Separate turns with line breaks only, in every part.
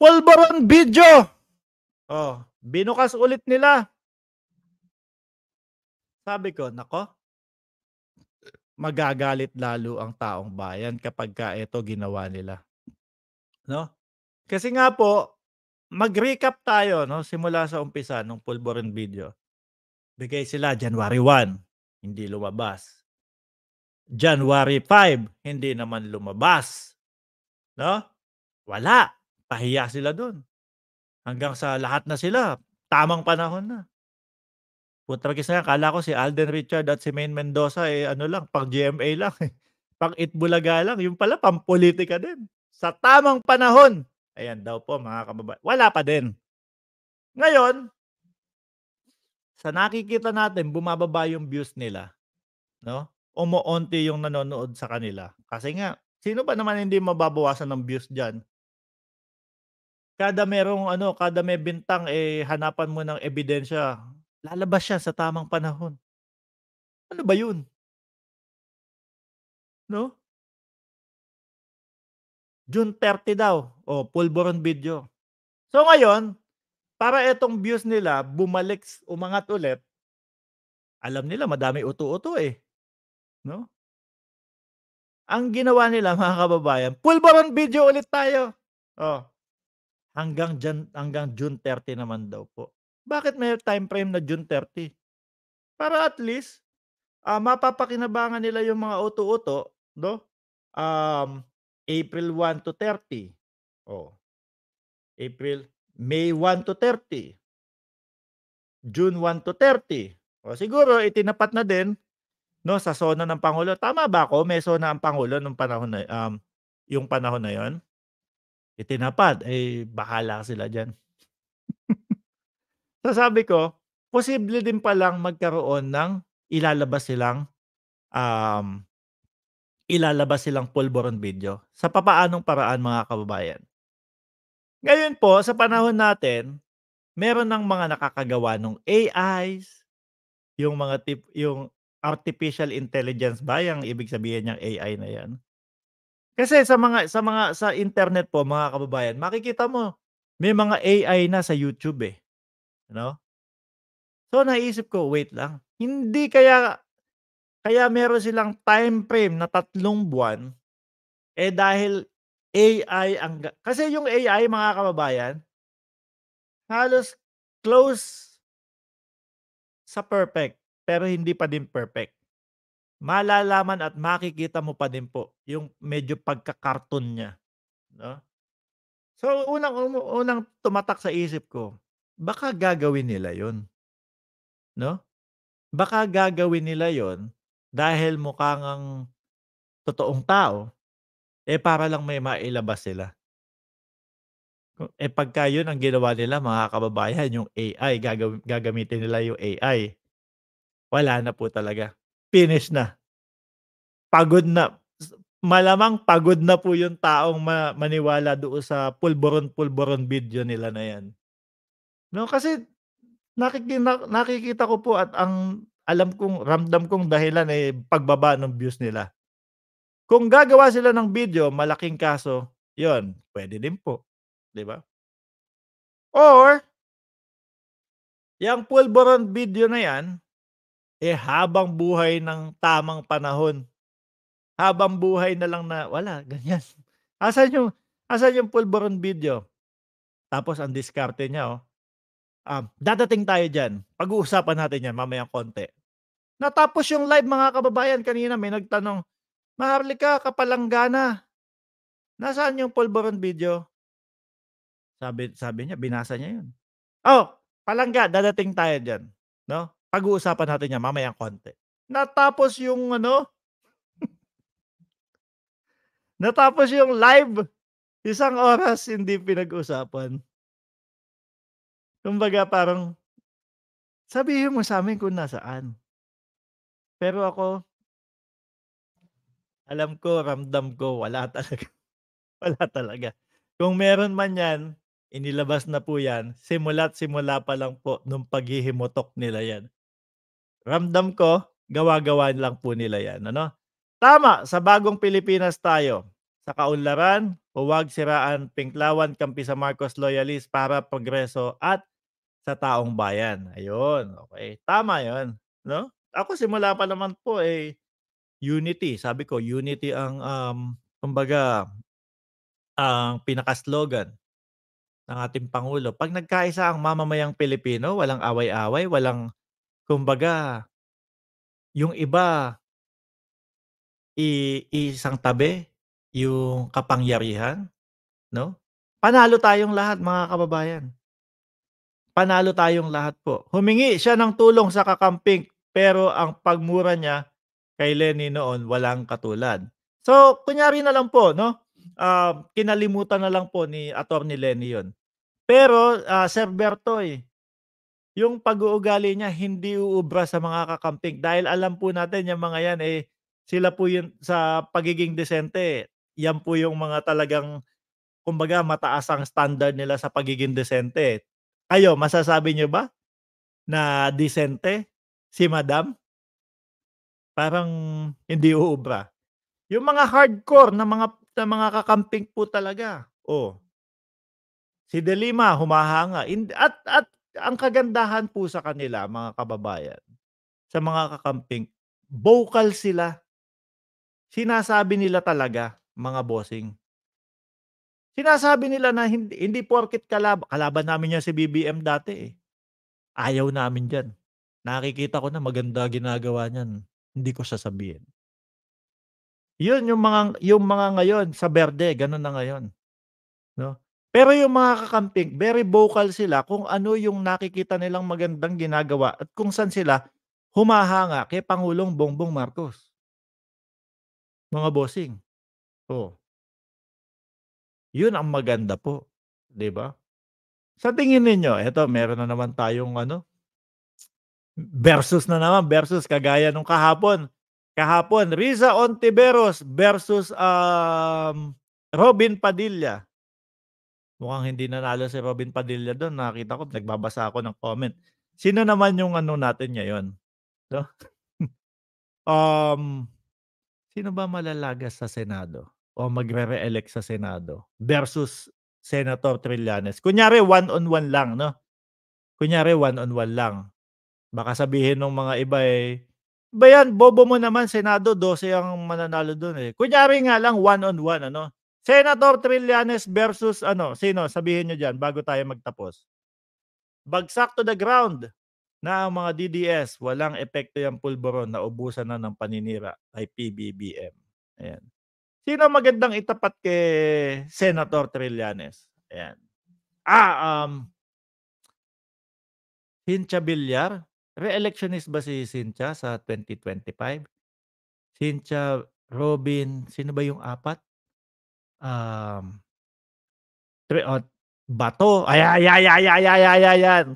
Pulburon Video. Oh, binukas ulit nila. Sabi ko, "Naku, magagalit lalo ang taong bayan kapagka ito ginawa nila." 'No? Kasi nga po, mag-recap tayo 'no, simula sa umpisa nung Pulburon Video. Bigay sila January 1, hindi lumabas. January 5, hindi naman lumabas, 'no? Wala, pahiya sila dun. Hanggang sa lahat na sila, tamang panahon na. Putragis na yan, akala ko si Alden Richard at si Maine Mendoza, eh, ano lang, pang GMA lang, eh, pang Itbulaga lang, yun pala pampulitika din. Sa tamang panahon, ayan daw po mga wala pa din. Ngayon, sa nakikita natin bumababa yung views nila, 'no? Umoonti yung nanonood sa kanila. Kasi nga, sino ba naman hindi mababawasan ng views diyan? Kada merong ano, kada may bintang, eh, hanapan mo ng ebidensya, lalabas siya sa tamang panahon. Ano ba yun, 'no? June 30 daw, oh, Pulburon Video. So ngayon, para etong views nila bumalik umangat ulit, alam nila madami uto-uto, eh, 'no? Ang ginawa nila mga kababayan, Pulburon Video ulit tayo. Oh, hanggang June 30 naman daw po. Bakit may time frame na June 30? Para at least, mapapakinabangan nila yung mga uto-uto 'no, um, April 1 to 30, oh, April May 1 to 30, June 1 to 30. O siguro itinapat na din 'no, sa SONA ng pangulo. Tama ba ako, may SONA ang pangulo nung panahon na, yung panahon na yun? Itinapat, eh, bahala sila diyan. So sabi ko, posible din palang magkaroon ng ilalabas silang, um, ilalabas silang Pulburon Video. Sa papaanong paraan mga kababayan? Ngayon po sa panahon natin, meron ng mga nakakagawa nung AIs, yung mga yung artificial intelligence ba yang ibig sabihin niyang AI na 'yan? Kasi sa internet po mga kababayan, makikita mo may mga AI na sa YouTube, eh, 'no? So naisip ko, wait lang, hindi kaya kaya meron silang time frame na 3 buwan, eh, dahil AI kasi yung AI mga kababayan, halos close sa perfect, pero hindi pa din perfect. Malalaman at makikita mo pa din po yung medyo pagka-cartoon niya, 'no? So, unang tumatak sa isip ko, baka gagawin nila yun, 'no? Baka gagawin nila yon dahil mukha ngang totoong tao, eh, para lang may mailabas sila. Eh, pagka yun ang ginawa nila mga kababayan, yung AI, gagamitin nila yung AI, wala na po talaga, finish na, pagod na. Malamang pagod na po yung taong maniwala doon sa pulburon-pulburon video nila na yan, 'no? Kasi nakikita ko po at ang ramdam kong dahilan, eh, pagbaba ng views nila. Kung gagawa sila ng video malaking kaso, yun puwede din po, 'di ba? Or yang pulburon video na yan, eh, habang buhay ng tamang panahon, habang buhay na lang na wala, ganyan. Asan yung asan yung pulburon video? Tapos ang diskarte niya, oh, dadating tayo diyan, pag-uusapan natin yan mamayang konti. Natapos yung live mga kababayan, kanina may nagtanong, "Maharlika Kapalanggana, nasaan yung pulburon video?" Sabi sabi niya, binasa niya yun. "Oh, palangga dadating tayo diyan, 'no, pag-uusapan natin yan mamayang konti." Natapos yung ano, natapos yung live, 1 oras hindi pinag-usapan. Kumbaga parang, sabihin mo sa'min kung nasaan. Pero ako, alam ko, ramdam ko wala talaga, wala talaga. Kung meron man yan, inilabas na po yan, simula't simula pa lang po nung paghihimutok nila yan. Ramdam ko, gawa-gawa lang po nila yan, ano. Tama, sa bagong Pilipinas tayo, sa kaunlaran, huwag siraan Pinklawan, kampi sa Marcos loyalist para progreso at sa taong bayan. Ayun, okey. Tama 'yun, 'no? Ako simula pa naman po, unity. Sabi ko unity ang, kumbaga ang pinaka-slogan ng ating pangulo. 'Pag nagkaisa ang mamamayang Pilipino, walang away-away, walang kumbaga yung iba iisang tabi yung kapangyarihan, 'no? Panalo tayong lahat mga kababayan, panalo tayong lahat po. Humingi siya ng tulong sa kakamping, pero ang pagmura niya kay Lenny noon walang katulad. So, kunyari na lang po 'no, kinalimutan na lang po ni Attorney Lenny 'yun. Pero, Sir Bertoy, yung pag-uugali niya hindi uubra sa mga kakamping dahil alam po natin yang mga yan, sila po yun sa pagiging disente, yan po yung mga talagang kumbaga mataas ang standard nila sa pagiging disente. Kayo masasabi niyo ba na disente si Madam? Parang hindi uubra. Yung mga hardcore na mga kakamping po talaga, si De Lima humahanga at ang kagandahan po sa kanila mga kababayan, sa mga kakamping, vocal sila. Sinasabi nila talaga mga bossing. Sinasabi nila na hindi hindi porket kalaban namin 'yan si BBM dati, ayaw namin diyan. Nakikita ko na maganda ginagawa niyan, hindi ko sasabihin. 'Yun yung mga ngayon sa berde gano'n na ngayon, 'no? Pero yung mga kakamping very vocal sila kung ano yung nakikita nilang magandang ginagawa at kung saan sila humahanga kay Pangulong Bongbong Marcos, mga bossing. Oh, 'yun ang maganda po, 'di ba? Sa tingin ninyo, eto meron na naman tayong versus na naman, versus kagaya nung kahapon. Kahapon, Riza Ontiveros versus, Robin Padilla. Mukhang hindi nanalo si Robin Padilla dun, nakita ko nagbabasa ako ng comment. Sino naman yung ano natin ngayon, 'no? Um, Sino ba malalagas sa Senado o magre-re-elect sa Senado versus Senator Trillanes? Kunyari one on one lang, 'no? Kunyari one on one lang. Baka sabihin nung mga iba, "Ba yan bobo mo naman Senado 12 ang mananalo dun, eh." Kunyari nga lang one on one ano, Senator Trillanes versus ano, sino sabihin niyo diyan bago tayo magtapos? Bagsak to the ground na ang mga DDS, walang epekto yang pulburon, naubusan na ng paninira kay PBBM, ayan. Sino magandang itapat kay Senator Trillanes? Ayan. Ah, Cynthia Villar, re-electionist ba si Cynthia sa 2025? Cynthia, Robin, sino ba yung 4? Um, Bato, ayan.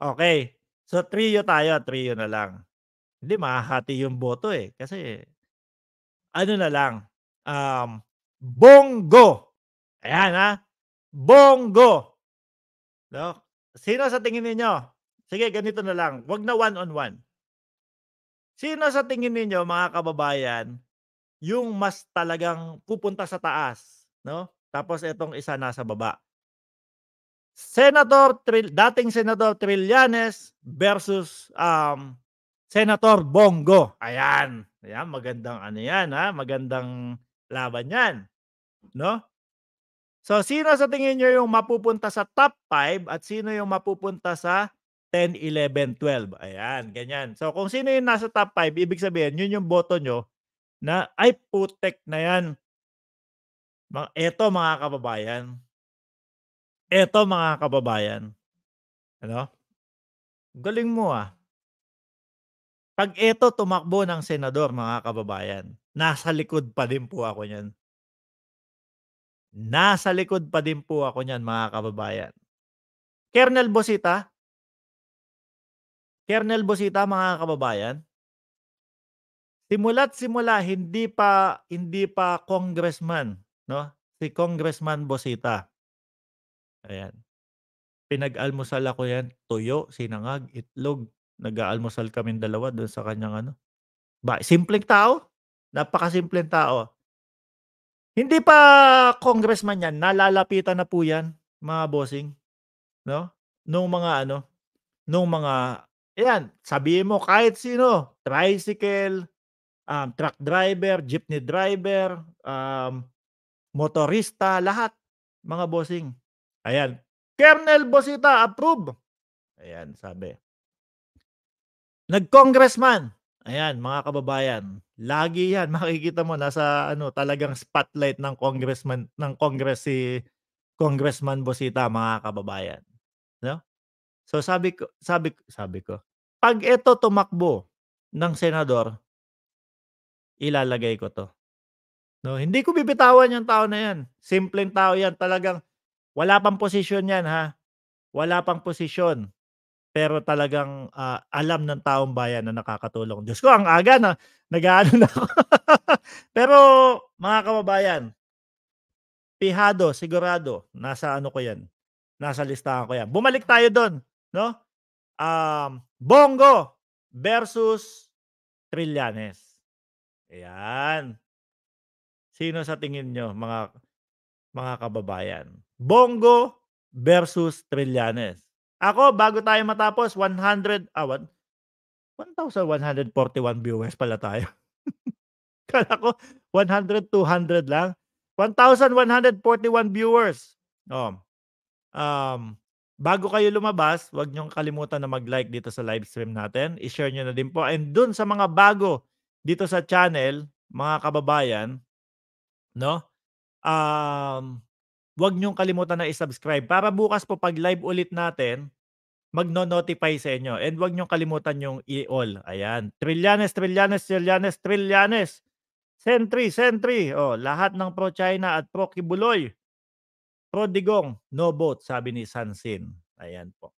Okey. So, trio tayo, trio na lang. Hindi mahahati yung boto, kasi ano na lang, um, Bongo, ayan, Bongo, 'no? Sino sa tingin ninyo? Sige ganito na lang, 'wag na one on one. Sino sa tingin ninyo mga kababayan yung mas talagang pupunta sa taas, 'no, tapos itong isa nasa baba. Dating Senador Trillanes versus, Senator Bongo, ayan. Ayan magandang ano 'yan, magandang laban 'yan, 'no? So, sino sa tingin niyo yung mapupunta sa top 5 at sino yung mapupunta sa 10, 11, 12? Ayan, ganyan. So, kung sino yung nasa top 5 ibig sabihin yun yung boto niyo na, "Ay putek na 'yan." Eto mga kababayan, mga kababayan, ano, galing mo, 'Pag eto tumakbo ng senador mga kababayan, nasa likod pa din po ako niyan. Nasa likod pa din po ako niyan mga kababayan. Kernel Bosita, Kernel Bosita mga kababayan, simula't simula hindi pa congressman, 'no, si Congressman Bosita, ayan. Pinag-almusal ako 'yan, tuyo, sinangag, itlog. Nag-aalmusal kaming dalawa do'n sa kanyang ano, simpleng tao, napakasimpleng tao. Hindi pa congressman 'yan, nalalapitan na po 'yan, mga bossing, 'no? Nung mga ano, nung mga ayan, sabihin mo kahit sino, tricycle, truck driver, jeepney driver, motorista, lahat, mga bossing. Ayan, Colonel Bosita approve, ayan sabi. Nag-congressman, ayan mga kababayan, lagi 'yan makikita mo nasa ano, talagang spotlight ng congressman ng Congress si Congressman Bosita, mga kababayan, 'no? So sabi ko, "'Pag ito tumakbo ng senador, ilalagay ko 'to." 'No, hindi ko bibitawan yung tao na 'yan, simpleng tao 'yan, talagang wala pang posisyon 'yan, ha, wala pang posisyon. Pero talagang, alam ng taong bayan na nakakatulong. Diyos ko ang aga na nag-aano na ako. Pero mga kababayan, pihado, sigurado nasa ano ko 'yan, nasa listahan ko 'yan. Bumalik tayo dun, 'no, Bongo versus Trillanes, ayan. Sino sa tingin niyo mga kababayan? Bongo versus Trillanes. Ako bago tayo matapos 1,141 viewers pala tayo. Akala ko 100, 200 lang. 1,141 viewers. Oh, um, bago kayo lumabas, 'wag niyong kalimutan na mag-like dito sa live stream natin. I-share niyo na din po, and dun sa mga bago dito sa channel, mga kababayan, 'no, um, 'wag niyong kalimutan na i-subscribe para bukas po 'pag live ulit natin, magno-notify sa inyo, and 'wag niyong kalimutan yung i-all, ayan. Trillanes, Trillanes, Trillanes, Trillanes. Sentry, Sentry, oh, lahat ng pro China at pro Kibuloy, pro Digong, no vote, sabi ni Sansin, ayan po.